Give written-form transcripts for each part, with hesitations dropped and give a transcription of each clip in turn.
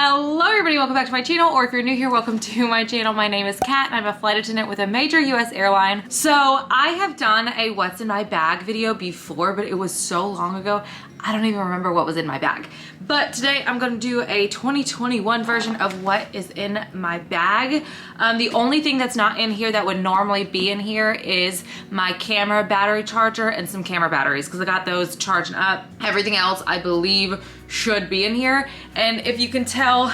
Hello everybody, welcome back to my channel, or if you're new here, welcome to my channel. My name is Kat and I'm a flight attendant with a major US airline. So I have done a what's in my bag video before, but it was so long ago, I don't even remember what was in my bag. But today I'm going to do a 2021 version of what is in my bag. The only thing that's not in here that would normally be in here is my camera battery charger and some camera batteries, because I got those charging up. Everything else I believe should be in here. And if you can tell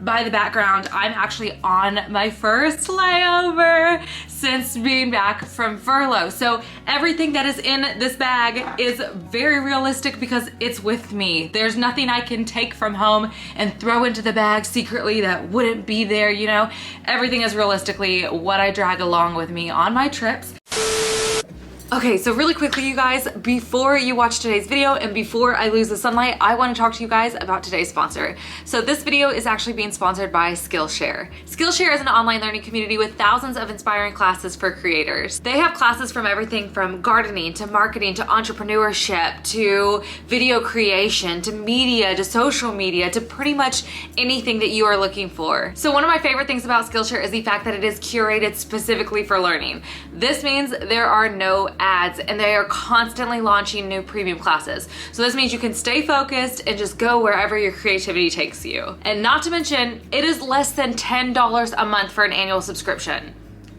by the background, I'm actually on my first layover since being back from furlough. So everything that is in this bag is very realistic because it's with me. There's nothing I can take from home and throw into the bag secretly that wouldn't be there, you know? Everything is realistically what I drag along with me on my trips. Okay, so really quickly, you guys, before you watch today's video and before I lose the sunlight, I want to talk to you guys about today's sponsor. So this video is actually being sponsored by Skillshare. Skillshare is an online learning community with thousands of inspiring classes for creators. They have classes from everything from gardening to marketing to entrepreneurship to video creation to media to social media to pretty much anything that you are looking for. So one of my favorite things about Skillshare is the fact that it is curated specifically for learning. This means there are no ads and they are constantly launching new premium classes. So this means you can stay focused and just go wherever your creativity takes you. And not to mention, it is less than $10 a month for an annual subscription.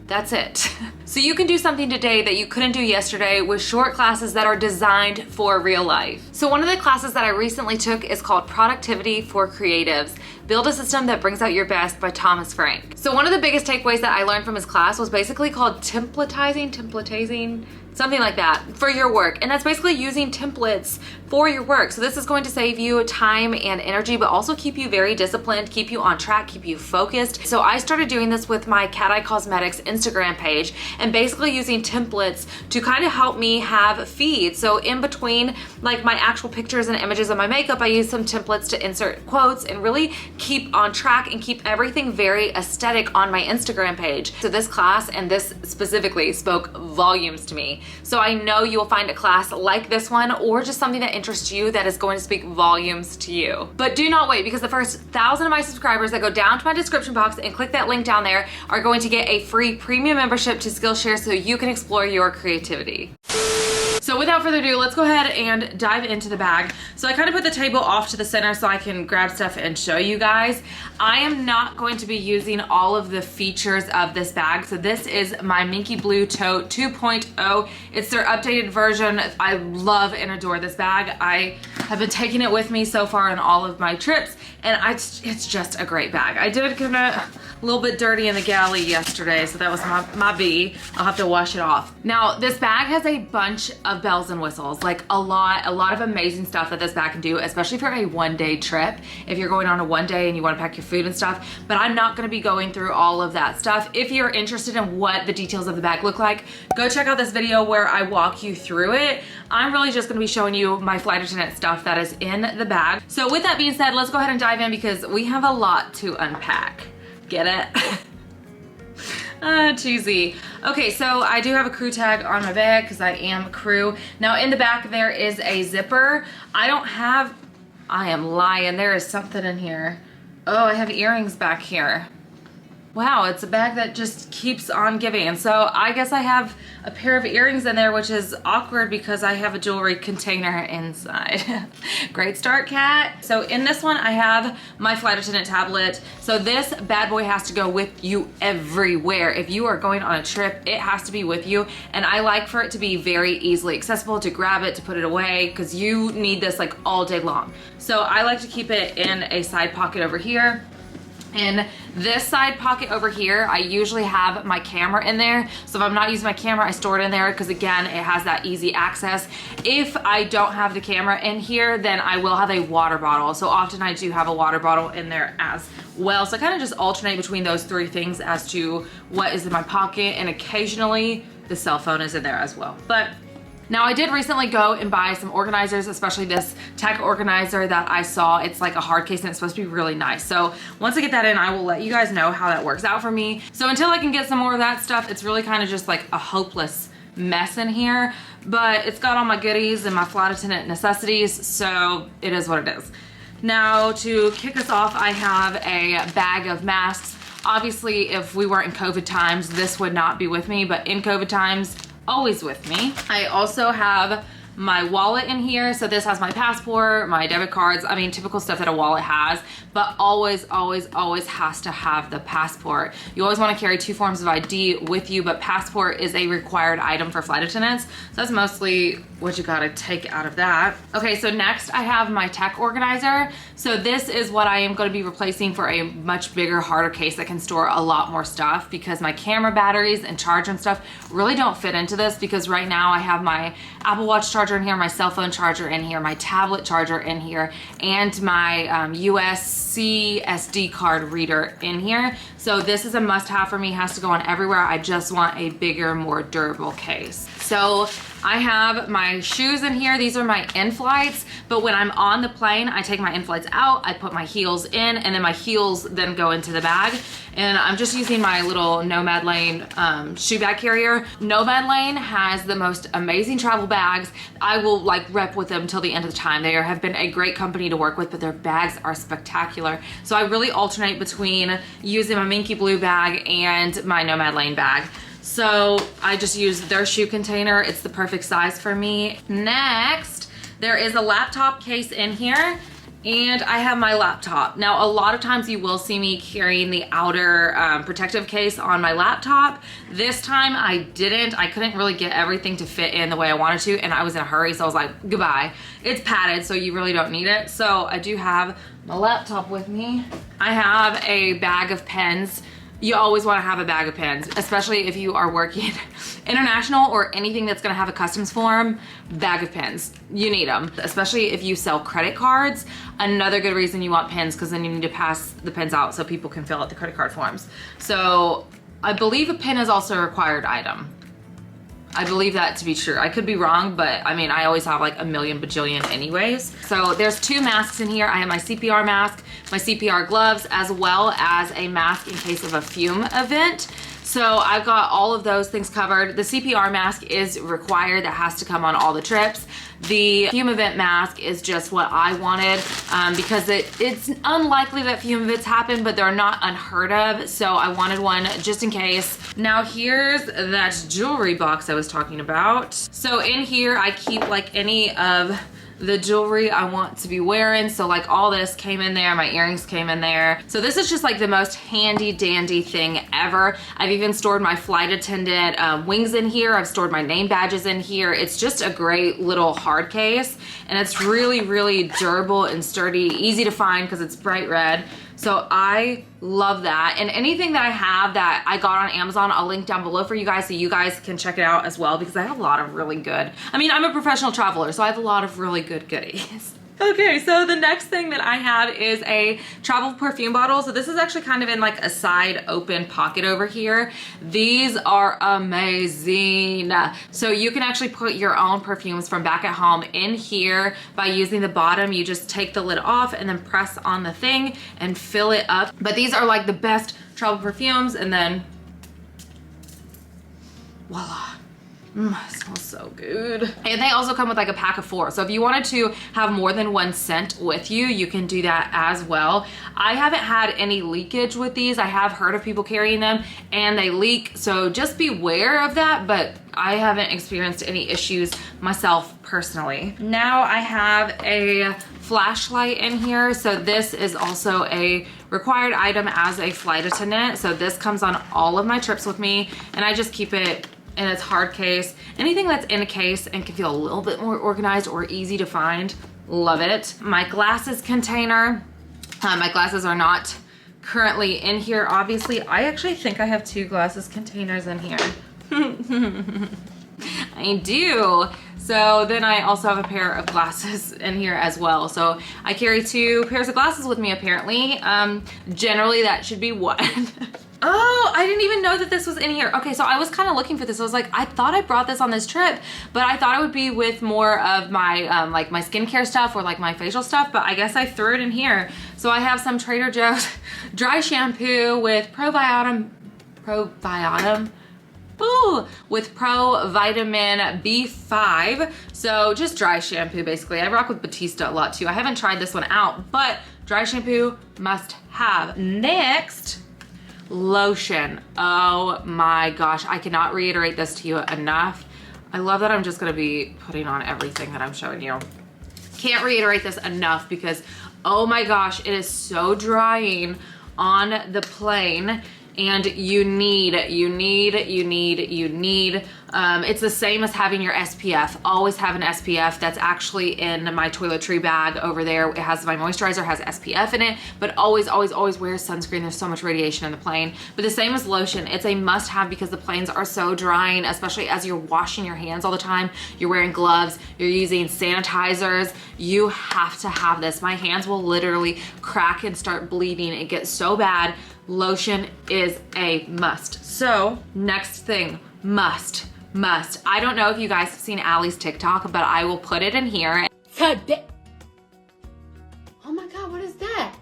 That's it. So you can do something today that you couldn't do yesterday with short classes that are designed for real life. So one of the classes that I recently took is called Productivity for Creatives. Build a System That Brings Out Your Best by Thomas Frank. So one of the biggest takeaways that I learned from his class was basically called templatizing, something like that, for your work. And that's basically using templates for your work. So this is going to save you time and energy, but also keep you very disciplined, keep you on track, keep you focused. So I started doing this with my Cat Eye Cosmetics Instagram page and basically using templates to kind of help me have feeds. So in between like my actual pictures and images of my makeup, I use some templates to insert quotes and really keep on track and keep everything very aesthetic on my Instagram page. So this class and this specifically spoke volumes to me. So I know you will find a class like this one or just something that interests you that is going to speak volumes to you. But do not wait, because the first 1,000 of my subscribers that go down to my description box and click that link down there are going to get a free premium membership to Skillshare so you can explore your creativity. So without further ado, let's go ahead and dive into the bag. So I kind of put the table off to the center so I can grab stuff and show you guys. I am not going to be using all of the features of this bag. So this is my Minky Blue Tote 2.0. It's their updated version. I love and adore this bag. I have been taking it with me so far on all of my trips, and it's just a great bag. I did get a little bit dirty in the galley yesterday, so that was my B. I'll have to wash it off. Now, this bag has a bunch of bells and whistles, like a lot of amazing stuff that this bag can do, especially for a one-day trip. If you're going on a one day and you want to pack your food and stuff, but I'm not going to be going through all of that stuff. If you're interested in what the details of the bag look like, go check out this video where I walk you through it. I'm really just going to be showing you my flight attendant stuff that is in the bag. So with that being said, let's go ahead and dive in because we have a lot to unpack. Get it? Cheesy. Okay, so I do have a crew tag on my bag because I am crew. Now in the back there is a zipper. I am lying, there is something in here. Oh, I have earrings back here. Wow, it's a bag that just keeps on giving. And so I guess I have a pair of earrings in there, which is awkward because I have a jewelry container inside. Great start, Kat. So in this one, I have my flight attendant tablet. So this bad boy has to go with you everywhere. If you are going on a trip, it has to be with you. And I like for it to be very easily accessible, to grab it, to put it away, because you need this like all day long. So I like to keep it in a side pocket over here. In this side pocket over here, I usually have my camera in there. So if I'm not using my camera, I store it in there because again, it has that easy access. If I don't have the camera in here, then I will have a water bottle. So often I do have a water bottle in there as well. So I kind of just alternate between those three things as to what is in my pocket, and occasionally the cell phone is in there as well. But now I did recently go and buy some organizers, especially this tech organizer that I saw. It's like a hard case and it's supposed to be really nice. So once I get that in, I will let you guys know how that works out for me. So until I can get some more of that stuff, it's really kind of just like a hopeless mess in here, but it's got all my goodies and my flight attendant necessities, so it is what it is. Now to kick us off, I have a bag of masks. Obviously, if we weren't in COVID times, this would not be with me, but in COVID times, always with me. I also have my wallet in here. So this has my passport, my debit cards, I mean, typical stuff that a wallet has, but always, always, always has to have the passport. You always want to carry 2 forms of ID with you, but passport is a required item for flight attendants. So that's mostly what you gotta take out of that. Okay, so next I have my tech organizer. So this is what I am gonna be replacing for a much bigger, harder case that can store a lot more stuff, because my camera batteries and charger and stuff really don't fit into this, because right now I have my Apple Watch charger in here, my cell phone charger in here, my tablet charger in here, and my USB SD card reader in here. So this is a must-have for me, has to go on everywhere. I just want a bigger, more durable case. So I have my shoes in here. These are my in-flights, but when I'm on the plane, I take my in-flights out, I put my heels in, and then my heels then go into the bag. And I'm just using my little Nomad Lane shoe bag carrier. Nomad Lane has the most amazing travel bags. I will like rep with them till the end of the time. They have been a great company to work with, but their bags are spectacular. So I really alternate between using my Minky Blue bag and my Nomad Lane bag. So I just use their shoe container. It's the perfect size for me. Next, there is a laptop case in here, and I have my laptop. Now, a lot of times you will see me carrying the outer protective case on my laptop. This time I didn't. I couldn't really get everything to fit in the way I wanted to, and I was in a hurry, so I was like, goodbye. It's padded, so you really don't need it. So I do have my laptop with me. I have a bag of pens. You always want to have a bag of pens, especially if you are working international or anything that's going to have a customs form. Bag of pens, you need them, especially if you sell credit cards. Another good reason you want pens, because then you need to pass the pens out so people can fill out the credit card forms. So I believe a pen is also a required item. I believe that to be true. I could be wrong, but I mean, I always have like a million bajillion anyways. So there's 2 masks in here. I have my CPR mask, my CPR gloves, as well as a mask in case of a fume event. So I've got all of those things covered. The CPR mask is required. That has to come on all the trips. The fume event mask is just what I wanted because it's unlikely that fume events happen, but they're not unheard of. So I wanted one just in case. Now here's that jewelry box I was talking about. So in here I keep like any of the jewelry I want to be wearing. So like all this came in there, my earrings came in there. So this is just like the most handy dandy thing ever. I've even stored my flight attendant wings in here. I've stored my name badges in here. It's just a great little hard case, and it's really, really durable and sturdy, easy to find because it's bright red. So I love that. And anything that I have that I got on Amazon, I'll link down below for you guys so you guys can check it out as well, because I have a lot of really good, I mean, I'm a professional traveler, so I have a lot of really good goodies. Okay, so the next thing that I have is a travel perfume bottle. So this is actually kind of in like a side open pocket over here. These are amazing. So you can actually put your own perfumes from back at home in here by using the bottom. You just take the lid off and then press on the thing and fill it up. But these are like the best travel perfumes, and then voila. It smells so good. And they also come with like a pack of 4. So if you wanted to have more than 1 scent with you, you can do that as well. I haven't had any leakage with these. I have heard of people carrying them and they leak. So just beware of that, but I haven't experienced any issues myself personally. Now I have a flashlight in here. So this is also a required item as a flight attendant. So this comes on all of my trips with me, and I just keep it in its hard case. Anything that's in a case and can feel a little bit more organized or easy to find, love it. My glasses container. My glasses are not currently in here, obviously. I actually think I have 2 glasses containers in here. I do. So then I also have a pair of glasses in here as well. So I carry 2 pairs of glasses with me apparently. Generally that should be 1. Oh, I didn't even know that this was in here. Okay, so I was kind of looking for this. I was like, I thought I brought this on this trip, but I thought it would be with more of my like my skincare stuff or like my facial stuff, but I guess I threw it in here. So I have some Trader Joe's dry shampoo with probiotum shampoo with Pro Vitamin B5. So just dry shampoo basically. I rock with Batista a lot too. I haven't tried this one out, but dry shampoo must have. Next, lotion. Oh my gosh, I cannot reiterate this to you enough. I love that I'm just gonna be putting on everything that I'm showing you. Can't reiterate this enough because, oh my gosh, it is so drying on the plane, and you need, it's the same as having your SPF. Always have an SPF. That's actually in my toiletry bag over there. It has, my moisturizer has SPF in it, but always wear sunscreen. There's so much radiation in the plane. But the same as lotion, it's a must have because the planes are so drying, especially as you're washing your hands all the time. You're wearing gloves, you're using sanitizers. You have to have this. My hands will literally crack and start bleeding. It gets so bad. Lotion is a must. So next thing, must. I don't know if you guys have seen Allie's TikTok, but I will put it in here. Today. Oh my God, what is that?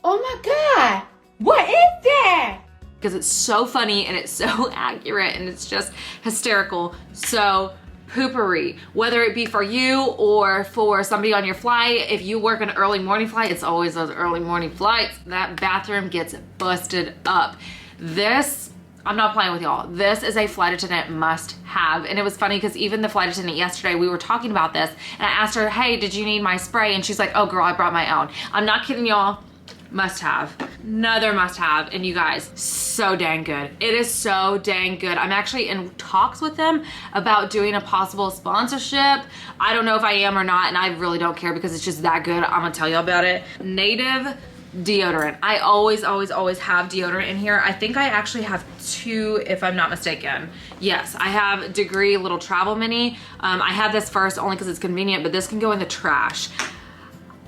Oh my God, what is that? Because it's so funny and it's so accurate and it's just hysterical. So poopery, whether it be for you or for somebody on your flight. If you work an early morning flight, it's always those early morning flights, that bathroom gets busted up. This, I'm not playing with y'all. This is a flight attendant must have. And it was funny because even the flight attendant yesterday, we were talking about this and I asked her, hey, did you need my spray? And she's like, oh girl, I brought my own. I'm not kidding y'all. Must have. Another must have. And you guys, so dang good. It is so dang good. I'm actually in talks with them about doing a possible sponsorship. I don't know if I am or not, and I really don't care because it's just that good. I'm gonna tell you about it. Native deodorant. I always have deodorant in here. I think I actually have 2 if I'm not mistaken. Yes, I have Degree Little Travel Mini. I had this first only because it's convenient, but this can go in the trash.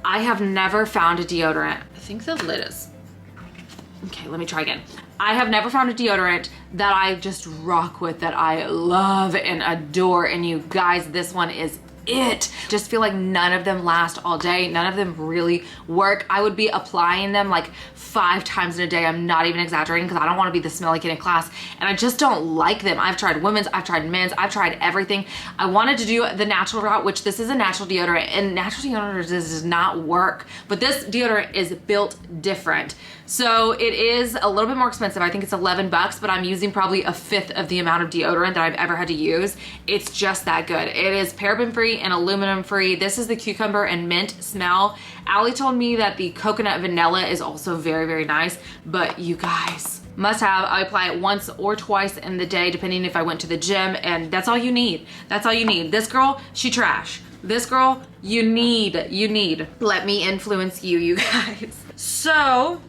I have never found a deodorant. I think the lid is, okay, let me try again. I have never found a deodorant that I just rock with, that I love and adore. And you guys, this one is it. Just feel like none of them last all day. None of them really work. I would be applying them like 5 times in a day. I'm not even exaggerating because I don't want to be the smelly kid in class. And I just don't like them. I've tried women's, I've tried men's, I've tried everything. I wanted to do the natural route, which this is a natural deodorant, and natural deodorant does not work. But this deodorant is built different. So it is a little bit more expensive. I think it's 11 bucks, but I'm using probably 1/5 of the amount of deodorant that I've ever had to use. It's just that good. It is paraben free and aluminum free. This is the cucumber and mint smell. Allie told me that the coconut vanilla is also very nice, but you guys, must have. I apply it once or twice in the day, depending if I went to the gym, and that's all you need. That's all you need. This girl, she trash. This girl, you need. Let me influence you, you guys. So,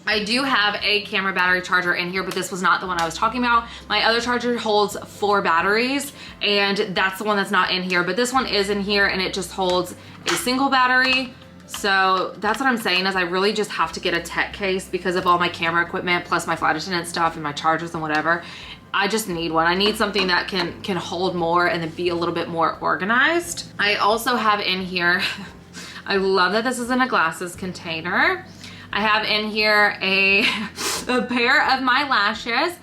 I do have a camera battery charger in here, but this was not the one I was talking about. My other charger holds 4 batteries, and that's the one that's not in here, but this one is in here, and it just holds a single battery. So that's what I'm saying, is I really just have to get a tech case because of all my camera equipment, plus my flight attendant stuff and my chargers and whatever. I just need one. I need something that can hold more and then be a little bit more organized. I also have in here, I love that this is in a glasses container. I have in here a pair of my lashes.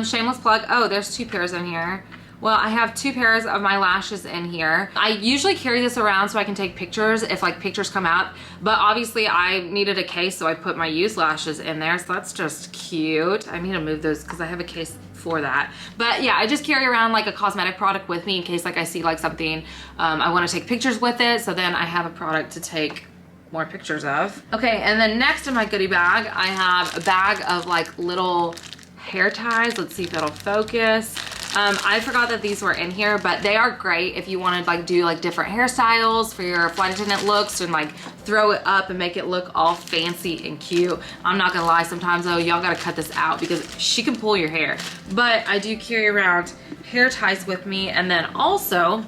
Shameless plug. Oh, there's 2 pairs in here. Well, I have 2 pairs of my lashes in here. I usually carry this around so I can take pictures if like pictures come out, but obviously I needed a case, so I put my used lashes in there. So that's just cute. I need to move those because I have a case for that. But yeah, I just carry around like a cosmetic product with me in case like I see like something, I want to take pictures with it. So then I have a product to take more pictures of. Okay, and then next in my goodie bag, I have a bag of like little hair ties. Let's see if it'll focus. I forgot that these were in here, but they are great if you want to like do like different hairstyles for your flight attendant looks and like throw it up and make it look all fancy and cute. I'm not gonna lie, sometimes though, y'all gotta cut this out because she can pull your hair. But I do carry around hair ties with me, and then also,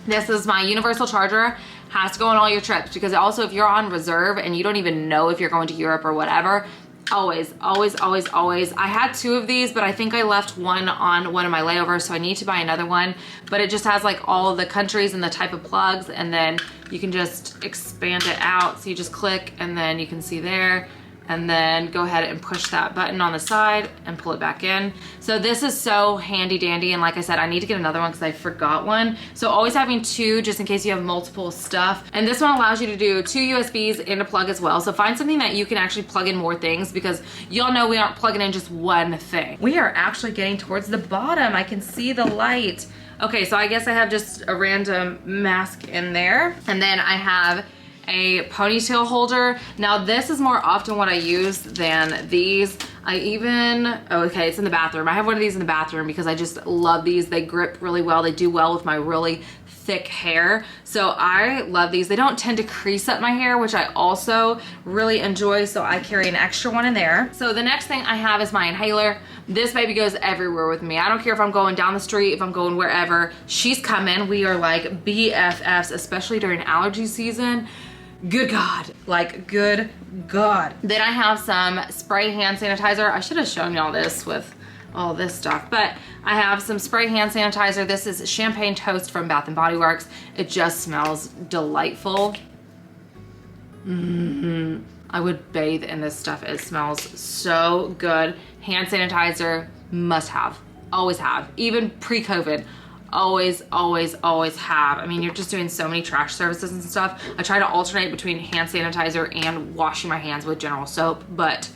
this is my universal charger. Has to go on all your trips, because also if you're on reserve and you don't even know if you're going to Europe or whatever, always. I had 2 of these, but I think I left one on one of my layovers, so I need to buy another one. But it just has like all the countries and the type of plugs, and then you can just expand it out. So you just click and then you can see there. and then go ahead and push that button on the side and pull it back in. So this is so handy dandy, and like I said, I need to get another one because I forgot one. So always having two just in case you have multiple stuff. And this one allows you to do 2 USBs and a plug as well. So find something that you can actually plug in more things, because y'all know we aren't plugging in just one thing. We are actually getting towards the bottom. I can see the light. Okay, so I guess I have just a random mask in there. And then I have a ponytail holder. Now this is more often what I use than these. Okay, it's in the bathroom. I have one of these in the bathroom because I just love these. They grip really well. They do well with my really thick hair. So I love these. They don't tend to crease up my hair, which I also really enjoy. So I carry an extra one in there. So the next thing I have is my inhaler. This baby goes everywhere with me. I don't care if I'm going down the street, if I'm going wherever. She's coming. We are like BFFs, especially during allergy season. Good God, like good God. Then I have some spray hand sanitizer. I should have shown y'all this with all this stuff, but I have some spray hand sanitizer. This is Champagne Toast from Bath & Body Works. It just smells delightful. I would bathe in this stuff. It smells so good. Hand sanitizer, must have, always have, even pre-COVID. Always, always, always have. I mean, you're just doing so many trash services and stuff. I try to alternate between hand sanitizer and washing my hands with general soap, but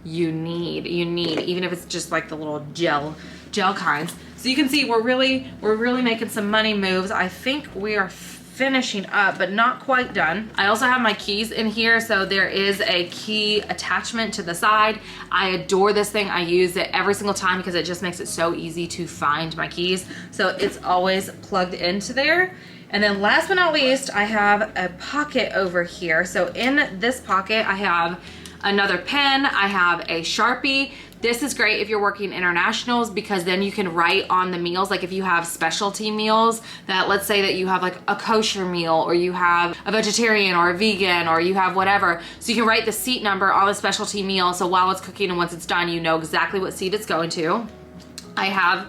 you need, even if it's just like the little gel kinds. So you can see we're really making some money moves. I think we are finishing up, but not quite done. I also have my keys in here, so there is a key attachment to the side. I adore this thing. I use it every single time because it just makes it so easy to find my keys. So it's always plugged into there. And then last but not least, I have a pocket over here. So in this pocket, I have another pen, I have a Sharpie. This is great if you're working internationals because then you can write on the meals. Like if you have specialty meals that, let's say that you have like a kosher meal, or you have a vegetarian or a vegan, or you have whatever. So you can write the seat number on the specialty meal. So while it's cooking and once it's done, you know exactly what seat it's going to. I have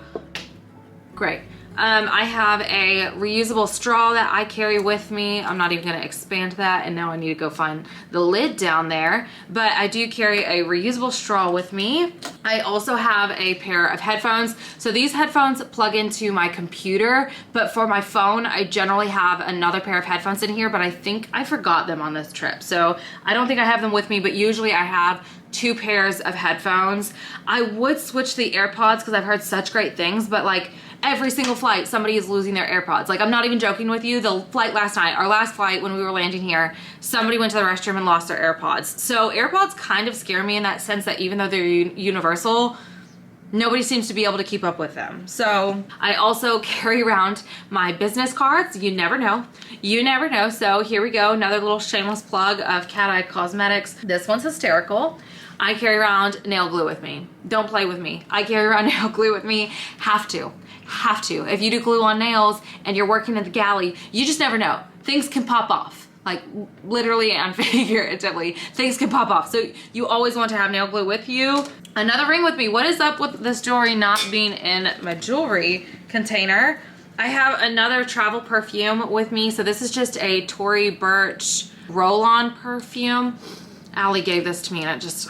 a reusable straw that I carry with me. I'm not even gonna expand that, and now I need to go find the lid down there, but I do carry a reusable straw with me. I also have a pair of headphones. So these headphones plug into my computer, but for my phone, I generally have another pair of headphones in here, but I think I forgot them on this trip. So I don't think I have them with me, but usually I have 2 pairs of headphones. I would switch the AirPods because I've heard such great things, but like every single flight, somebody is losing their AirPods. Like, I'm not even joking with you. The flight last night, our last flight when we were landing here, somebody went to the restroom and lost their AirPods. So AirPods kind of scare me in that sense that even though they're universal, nobody seems to be able to keep up with them. So I also carry around my business cards. You never know. You never know. So here we go. Another little shameless plug of Cat Eye Cosmetics. This one's hysterical. I carry around nail glue with me. Don't play with me. I carry around nail glue with me. Have to. If you do glue on nails and you're working at the galley, you just never know. Things can pop off. Like literally and figuratively, things can pop off. So you always want to have nail glue with you. Another ring with me. What is up with this jewelry not being in my jewelry container? I have another travel perfume with me. So this is just a Tory Burch roll-on perfume. Allie gave this to me and it's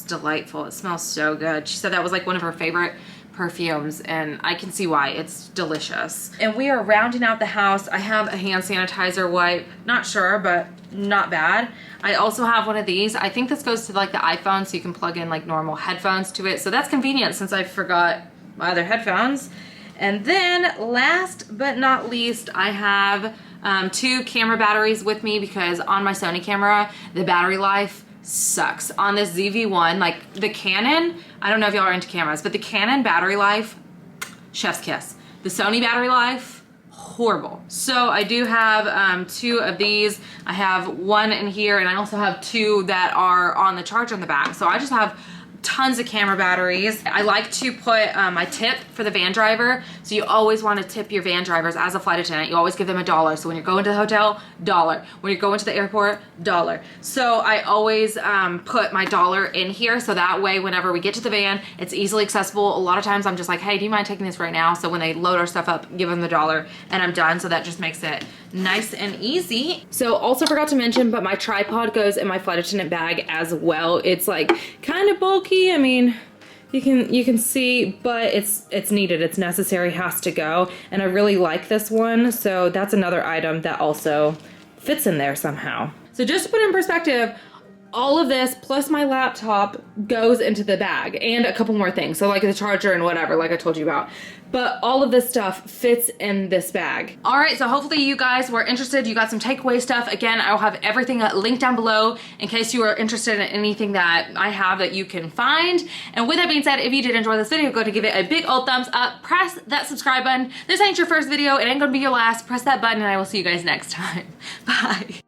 delightful. It smells so good. She said that was like one of her favorite perfumes, and I can see why. It's delicious. And we are rounding out the house. I have a hand sanitizer wipe. Not sure, but not bad. I also have one of these. I think this goes to like the iPhone, so you can plug in like normal headphones to it. So that's convenient since I forgot my other headphones. And then last but not least, I have 2 camera batteries with me because on my Sony camera, the battery life sucks. On this ZV-1, like the Canon, I don't know if y'all are into cameras, but the Canon battery life, chef's kiss. The Sony battery life, horrible. So I do have 2 of these. I have 1 in here, and I also have 2 that are on the charger on the back. So I just have tons of camera batteries. I like to put my tip for the van driver. So you always want to tip your van drivers as a flight attendant. You always give them $1. So when you're going to the hotel, $1. When you're going to the airport, $1. So I always put my $1 in here. So that way, whenever we get to the van, it's easily accessible. A lot of times I'm just like, hey, do you mind taking this right now? So when they load our stuff up, give them the $1 and I'm done. So that just makes it nice and easy. So also forgot to mention, but my tripod goes in my flight attendant bag as well. It's like kind of bulky. I mean, you can see, but it's needed, it's necessary, has to go. And I really like this one, so that's another item that also fits in there somehow. So just to put in perspective, all of this plus my laptop goes into the bag and a couple more things. So like the charger and whatever, like I told you about. But all of this stuff fits in this bag. All right, so hopefully you guys were interested. You got some takeaway stuff. Again, I will have everything linked down below in case you are interested in anything that I have that you can find. And with that being said, if you did enjoy this video, go to give it a big old thumbs up. Press that subscribe button. This ain't your first video. It ain't gonna be your last. Press that button and I will see you guys next time. Bye.